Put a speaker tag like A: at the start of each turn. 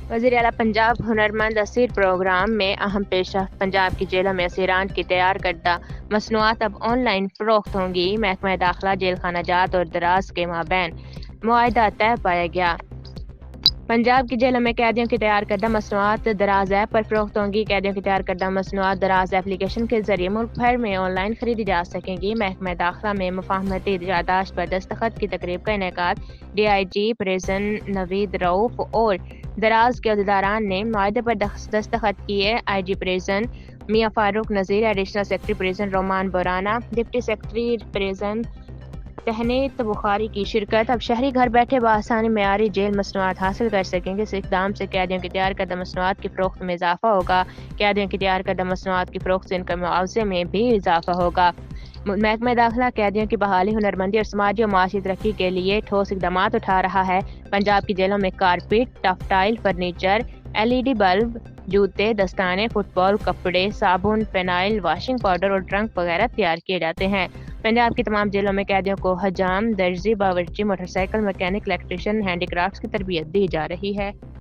A: وزیراعلیٰ پنجاب ہنرمند اسیر پروگرام میں اہم پیش رفت۔ پنجاب کی جیلوں میں اسیران کی تیار کردہ مصنوعات اب آن لائن فروخت ہوں گی۔ محکمہ داخلہ جیل خانہ جات اور دراز کے مابین معاہدہ طے پایا گیا۔ پنجاب کی جیلوں میں قیدیوں کی تیار کردہ مصنوعات دراز ایپ پر فروخت ہوں گی۔ قیدیوں کی تیار کردہ مصنوعات دراز ایپلیکیشن کے ذریعے ملک بھر میں آن لائن خریدی جا سکیں گی۔ محکمہ داخلہ میں مفاہمتی یادداشت پر دستخط کی تقریب کا انعقاد ڈی آئی جی پریزن نوید رؤف اور دراز کے عہدیداران نے معاہدے پر دستخط کیے۔ آئی جی پریزن میاں فاروق نذیر، ایڈیشنل سیکرٹری پریزن رومان بورانا، ڈپٹی سیکرٹری پریزن تہنیت بخاری کی شرکت۔ اب شہری گھر بیٹھے بآسانی معیاری جیل مصنوعات حاصل کر سکیں گے۔ اس اقدام سے قیدیوں کی تیار کردہ مصنوعات کی فروخت میں اضافہ ہوگا۔ قیدیوں کی تیار کردہ مصنوعات کی فروخت سے ان کے معاوضے میں بھی اضافہ ہوگا۔ محکمہ داخلہ قیدیوں کی بحالی، ہنرمندی اور سماجی و معاشی ترقی کے لیے ٹھوس اقدامات اٹھا رہا ہے۔ پنجاب کی جیلوں میں کارپیٹ، ٹفٹائل، فرنیچر، LED بلب، جوتے، دستانے، فٹ بال کپڑے، صابن، فینائل، واشنگ پاؤڈر اور ٹرنک وغیرہ تیار کیے جاتے ہیں۔ پنجاب کی تمام جیلوں میں قیدیوں کو حجام، درزی، باورچی، motor cycle mechanic, electrician, handy crafts کی تربیت دی جا رہی ہے۔